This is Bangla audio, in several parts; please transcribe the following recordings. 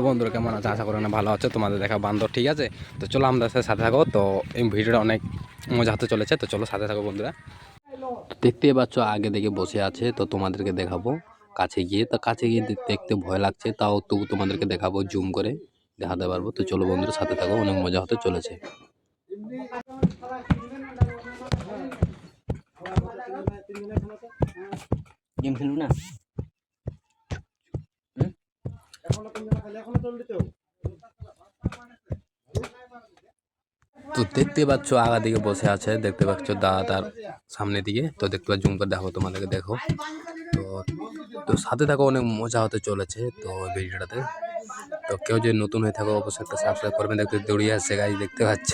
বন্ধুরা কেমন আছে? আশা করি না ভালো আছে। তোমাদের দেখা বান্দর ঠিক আছে। তো চলো আমাদের সাথে থাকো। তো এই ভিডিওটা অনেক মজা হতে চলেছে। তো চলো সাথে থাকো বন্ধুরা। দেখতেই পাচ্ছ আগে দিকে বসে আছে। তো তোমাদেরকে দেখাবো কাছে গিয়ে। তো কাছে গিয়ে দেখতে ভয় লাগছে, তাও তবু তোমাদেরকে দেখাবো, জুম করে দেখাতে পারবো। তো চলো বন্ধুরা সাথে থাকো, অনেক মজা হতে চলেছে। গেম খেলবো না। তো দেখতে পাচ্ছ আগা দিকে বসে আছে, দেখতে পাচ্ছ দাদা তার সামনের দিকে। তো দেখতে পাচ্ছ, জুম করে দেখো, তোমাদেরকে দেখো। তো তো সাথে থাকো, অনেক মজা হতে চলেছে তো ভিডিওটাতে। তো কেউ যদি নতুন হয়ে থাকো অবশ্যই একটা সাবস্ক্রাইব করবেন। দেখতে দৌড়িয়ে আসছে গাইজ, দেখতে পাচ্ছ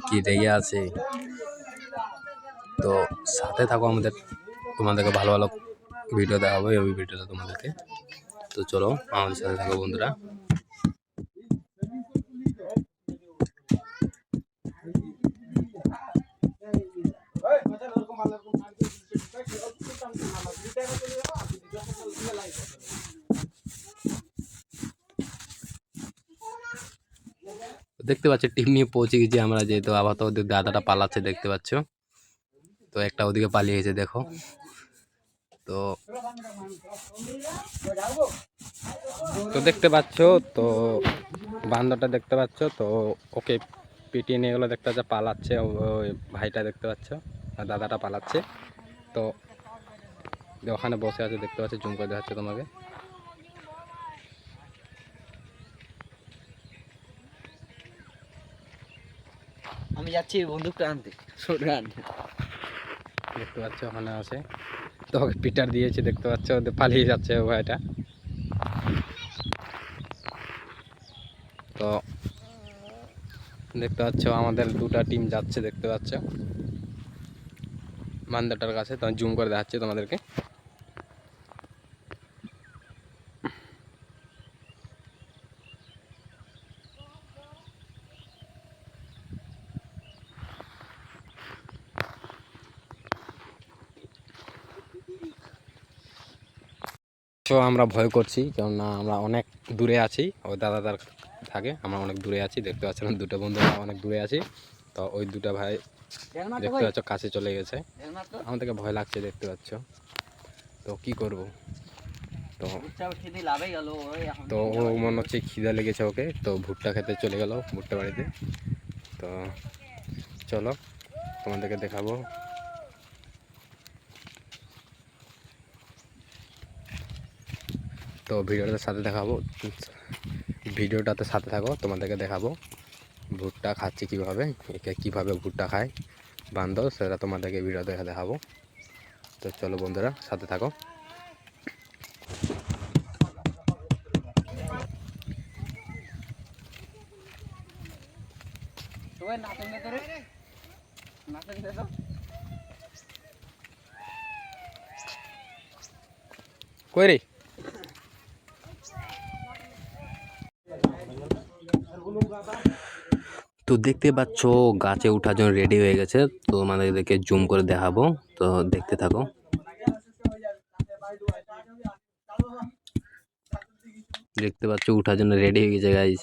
কি রেগে আছে। তো সাথে থাকো আমাদের, তোমাদেরকে ভালো ভালো ভিডিও দেখাবো ওই ভিডিওটা তোমাদেরকে। তো চলো আমাদের সাথে থাকো বন্ধুরা। দেখতে পাচ্ছ টিম নিয়ে পৌঁছে গেছি আমরা, যেহেতু আবার তো ওদের দাদাটা পালাচ্ছে দেখতে পাচ্ছ। তো একটা ওদিকে পালিয়ে গেছে দেখো। তো তো দেখতে পাচ্ছ, তো বান্দরটা দেখতে পাচ্ছ। তো ওকে পিটিয়ে নিয়ে গেলো, দেখতে পাচ্ছ পালাচ্ছে ওই ভাইটা, দেখতে পাচ্ছ আর দাদাটা পালাচ্ছে। তো ওখানে বসে আছে দেখতে পাচ্ছ, জুম করে দেখাচ্ছে তোমাকে। আমি যাচ্ছি বন্দুকটা আনতে। দেখতে পাচ্ছ ওখানে আছে। তো ওকে পিটার দিয়েছে দেখতে পাচ্ছ, ওদের পালিয়ে যাচ্ছে ও ভাইটা। তো দেখতে পাচ্ছ আমাদের দুটা টিম যাচ্ছে দেখতে পাচ্ছ বান্দারটার কাছে। তো জুম করে দেখাচ্ছি তোমাদেরকে। তো আমরা ভয় করছি, কেননা আমরা অনেক দূরে আছি। ওই দাদাদার থাকে, আমরা অনেক দূরে আছি দেখতে পাচ্ছিলাম। দুটো বন্ধু অনেক দূরে আছি। তো ওই দুটা ভাই দেখতে পাচ্ছ কাছে চলে গেছে। আমাদেরকে ভয় লাগছে দেখতে পাচ্ছ। তো কি করব? তো তো ও মনে হচ্ছে খিদা লেগেছে ওকে, তো ভুট্টা খেতে চলে গেল ভুট্টা বাড়িতে। তো চলো তোমাদেরকে দেখাবো। তো ভিডিওটাতে সাথে থাকো, তোমাদেরকে দেখাবো ভুট্টা খাচ্ছি কীভাবে, একে কীভাবে ভুট্টা খায় বান্দর, সেটা তোমাদেরকে ভিডিওতে দেখাবো। তো চলো বন্ধুরা সাথে থাকো। কই রে? তো দেখতে পাচ্ছ গাছে ওঠার জন্য রেডি হয়ে গেছে। তো আমাদেরকে জুম করে দেখাবো, তো দেখতে থাকো। দেখতে পাচ্ছ ওঠার জন্য রেডি হয়ে গেছে গাইস।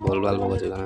ভুলভাল বলেছে না।